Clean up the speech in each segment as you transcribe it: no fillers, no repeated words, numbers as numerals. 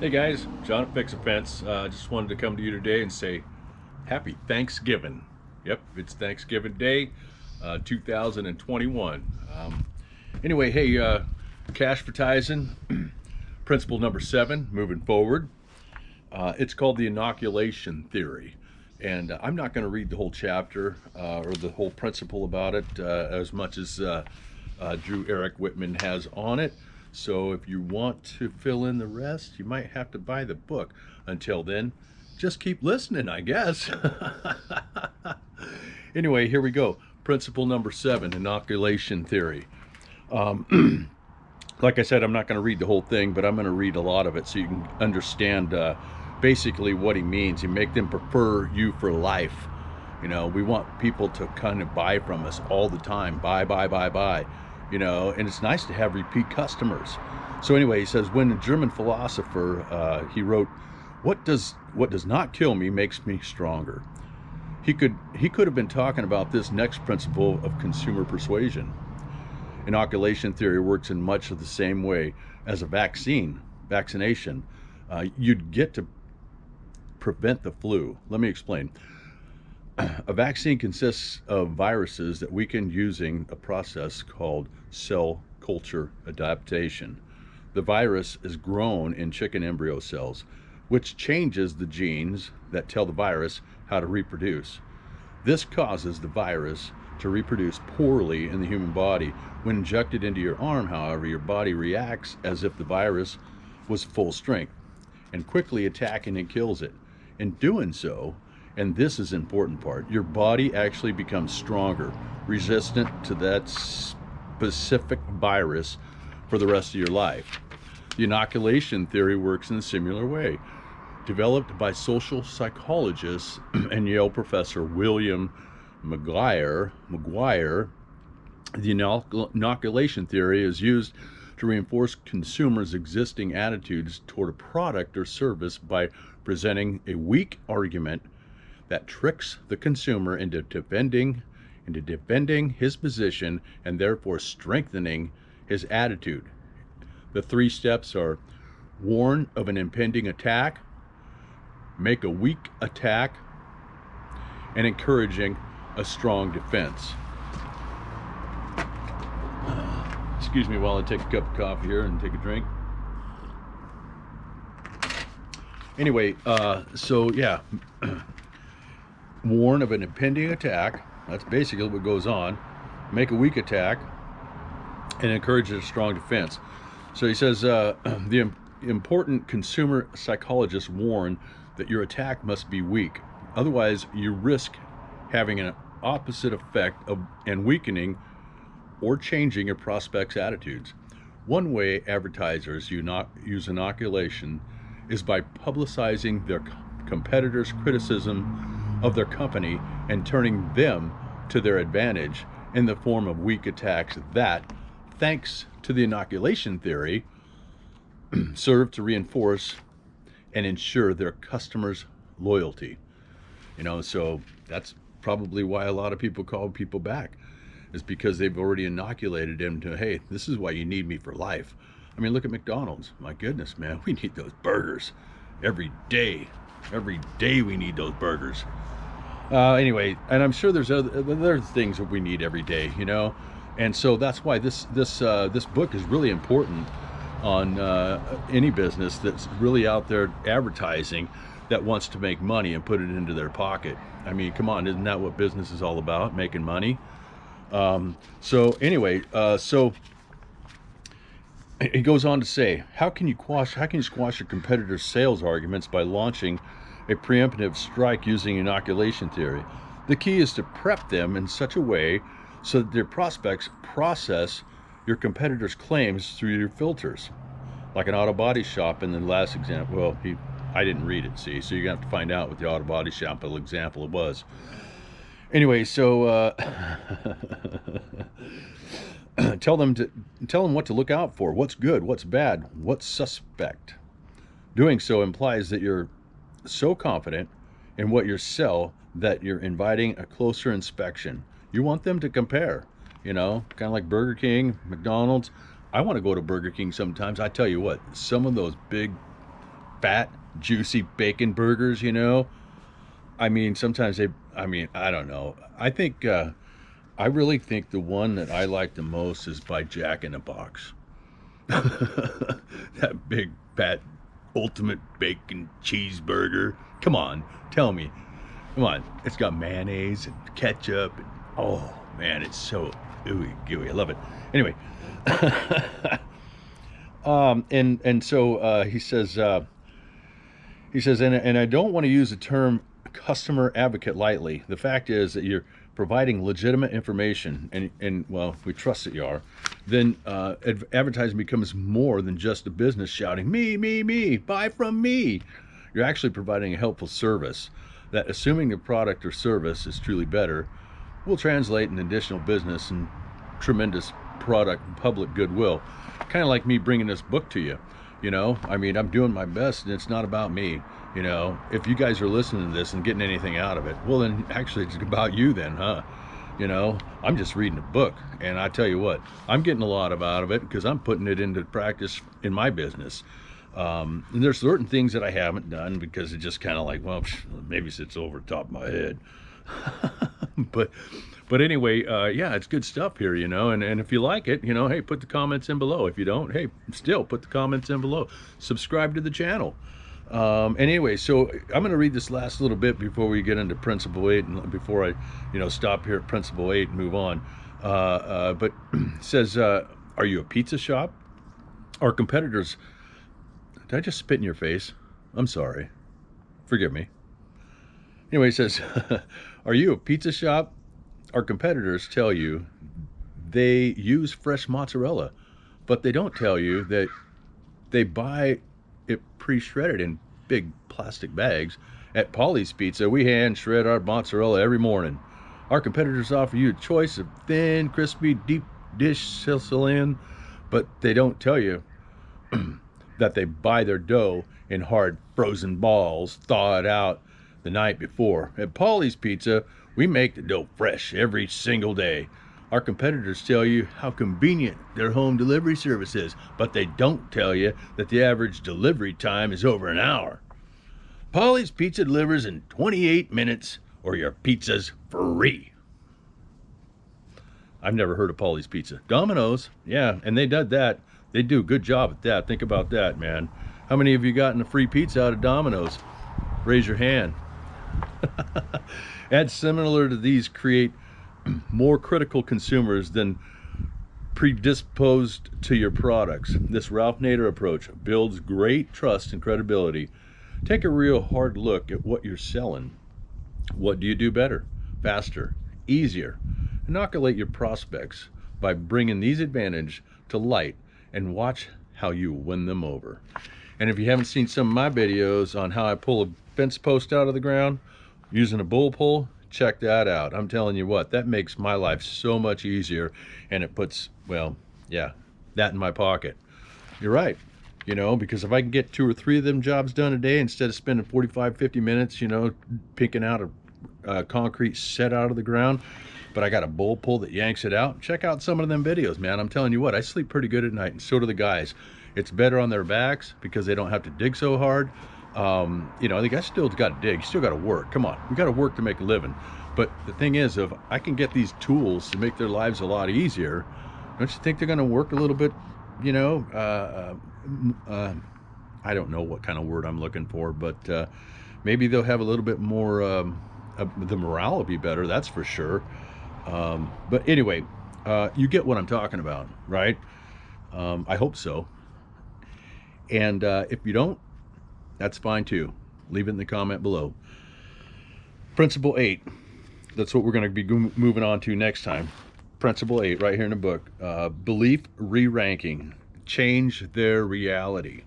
Hey guys, John at Fix a Fence. Just wanted to come to you today and say Happy Thanksgiving. Yep, it's Thanksgiving Day, 2021. Anyway, hey, Cashvertising, principle number 7, moving forward. It's called the Inoculation Theory. And I'm not going to read the whole chapter or the whole principle about it as much as Drew Eric Whitman has on it. So if you want to fill in the rest, you might have to buy the book. Until then, just keep listening, I guess. Anyway, here we go. Principle number 7, inoculation theory. Like I said, I'm not going to read the whole thing, but I'm going to read a lot of it so you can understand basically what he means. You make them prefer you for life. You know, we want people to kind of buy from us all the time. Buy, buy, buy, buy. You know, and it's nice to have repeat customers. So anyway, he says, when a German philosopher, he wrote, what does not kill me makes me stronger. He could have been talking about this next principle of consumer persuasion. Inoculation theory works in much of the same way as a vaccination. You'd get to prevent the flu. Let me explain. A vaccine consists of viruses that weaken using a process called cell culture adaptation. The virus is grown in chicken embryo cells, which changes the genes that tell the virus how to reproduce. This causes the virus to reproduce poorly in the human body. When injected into your arm, however, your body reacts as if the virus was full strength and quickly attacking and kills it. In doing so, and this is the important part, your body actually becomes stronger, resistant to that specific virus for the rest of your life. The inoculation theory works in a similar way. Developed by social psychologist and Yale professor William McGuire, the inoculation theory is used to reinforce consumers' existing attitudes toward a product or service by presenting a weak argument that tricks the consumer into defending his position and therefore strengthening his attitude. The 3 steps are: warn of an impending attack, make a weak attack, and encouraging a strong defense. Excuse me while I take a cup of coffee here and take a drink. Anyway, so yeah, warn of an impending attack. That's basically what goes on. Make a weak attack and encourage a strong defense. So he says the important consumer psychologists warn that your attack must be weak. Otherwise, you risk having an opposite effect and weakening or changing your prospects' attitudes. One way advertisers use inoculation is by publicizing their competitors' criticism of their company and turning them to their advantage in the form of weak attacks that, thanks to the inoculation theory, serve to reinforce and ensure their customers' loyalty. You know, so that's probably why a lot of people call people back, is because they've already inoculated them to, hey, this is why you need me for life. I mean, look at McDonald's. My goodness, man, we need those burgers every day. Every day we need those burgers. Anyway, and I'm sure there's other things that we need every day, you know, and so that's why this book is really important on any business that's really out there advertising that wants to make money and put it into their pocket. I mean, come on, isn't that what business is all about? Making money. So anyway, so it goes on to say, how can you squash your competitors' sales arguments by launching a preemptive strike using inoculation theory? The key is to prep them in such a way so that their prospects process your competitors' claims through your filters. Like an auto body shop in the last example. Well, I didn't read it, see, so you're gonna have to find out what the auto body shop example it was. Anyway, so tell them what to look out for, what's good, what's bad, what's suspect. Doing so implies that you're so confident in what you sell that you're inviting a closer inspection. You want them to compare, you know, kind of like Burger King, McDonald's. I want to go to Burger King sometimes. I tell you what, some of those big fat, juicy bacon burgers, you know. I mean, sometimes I don't know. I really think the one that I like the most is by Jack in the Box. That big, fat, ultimate bacon cheeseburger. Come on, tell me. Come on. It's got mayonnaise and ketchup. And, oh, man, it's so ooey gooey. I love it. Anyway. So he says, and I don't want to use the term customer advocate lightly. The fact is that you're providing legitimate information, and well, we trust that you are. Then advertising becomes more than just a business shouting, me, buy from me. You're actually providing a helpful service that, assuming the product or service is truly better, will translate in additional business and tremendous product and public goodwill. Kind of like me bringing this book to you. You know, I mean, I'm doing my best, and it's not about me. You know, if you guys are listening to this and getting anything out of it, well, then actually it's about you then, huh? You know, I'm just reading a book, and I tell you what, I'm getting a lot out of it because I'm putting it into practice in my business. And there's certain things that I haven't done because it just kind of like, well, maybe it's over the top of my head. But anyway, yeah, it's good stuff here, you know, and if you like it, you know, hey, put the comments in below. If you don't, hey, still put the comments in below. Subscribe to the channel. Anyway, so I'm going to read this last little bit before we get into Principle 8 and before I, you know, stop here at Principle 8 and move on. But it says, are you a pizza shop? Our competitors, did I just spit in your face? I'm sorry. Forgive me. Anyway, it says, are you a pizza shop? Our competitors tell you they use fresh mozzarella, but they don't tell you that they buy it pre-shredded in big plastic bags. At Polly's Pizza, we hand shred our mozzarella every morning. Our competitors offer you a choice of thin, crispy, deep dish Sicilian, but they don't tell you that they buy their dough in hard frozen balls thawed out the night before. At Polly's Pizza, we make the dough fresh every single day. Our competitors tell you how convenient their home delivery service is, but they don't tell you that the average delivery time is over an hour. Polly's Pizza delivers in 28 minutes, or your pizza's free. I've never heard of Polly's Pizza. Domino's, yeah, and they did that. They do a good job at that. Think about that, man. How many of you gotten a free pizza out of Domino's? Raise your hand. Ads similar to these create more critical consumers than predisposed to your products. This Ralph Nader approach builds great trust and credibility. Take a real hard look at what you're selling. What do you do better, faster, easier? Inoculate your prospects by bringing these advantages to light and watch how you win them over. And if you haven't seen some of my videos on how I pull a fence post out of the ground using a bull pull, check that out. I'm telling you what, that makes my life so much easier, and it puts, well, yeah, that in my pocket. You're right, you know, because if I can get 2 or 3 of them jobs done a day instead of spending 45, 50 minutes, you know, picking out a concrete set out of the ground, but I got a bull pull that yanks it out. Check out some of them videos, man. I'm telling you what, I sleep pretty good at night, and so do the guys. It's better on their backs because they don't have to dig so hard. You know, the guy still got to dig, still got to work. Come on, we got to work to make a living. But the thing is, if I can get these tools to make their lives a lot easier, don't you think they're going to work a little bit, you know, I don't know what kind of word I'm looking for, but maybe they'll have a little bit more, the morale will be better, that's for sure. But anyway, you get what I'm talking about, right? I hope so. And if you don't, that's fine too. Leave it in the comment below. Principle 8. That's what we're going to be moving on to next time. Principle 8, right here in the book. Belief re-ranking. Change their reality.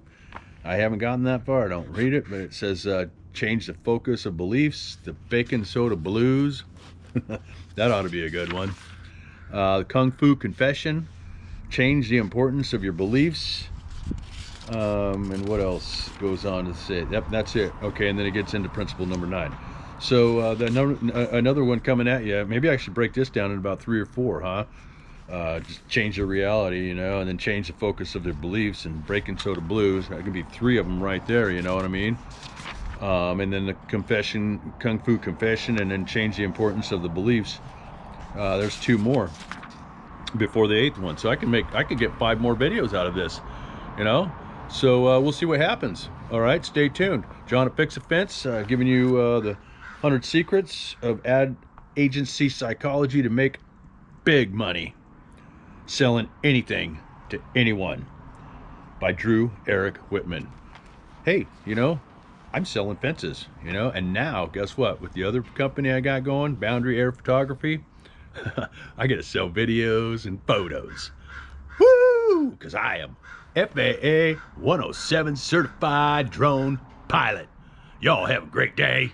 I haven't gotten that far. I don't read it, but it says change the focus of beliefs. The bacon soda blues. That ought to be a good one. Kung Fu confession. Change the importance of your beliefs. And what else goes on to say? Yep, that's it. Okay, and then it gets into principle number 9. So another one coming at you. Maybe I should break this down in about 3 or 4, huh? just change their reality, you know, and then change the focus of their beliefs, and breaking soda blues. That can be 3 of them right there, you know what I mean? And then the confession, kung fu confession, and then change the importance of the beliefs. There's 2 more before the 8th one, so I could get 5 more videos out of this, you know. So we'll see what happens. All right, stay tuned. John at Fix a Fence, giving you the 100 secrets of ad agency psychology to make big money selling anything to anyone, by Drew Eric Whitman. Hey, you know, I'm selling fences, you know, and now guess what? With the other company I got going, Boundary Air Photography, I get to sell videos and photos. Woo! Because I am FAA 107 certified drone pilot. Y'all have a great day.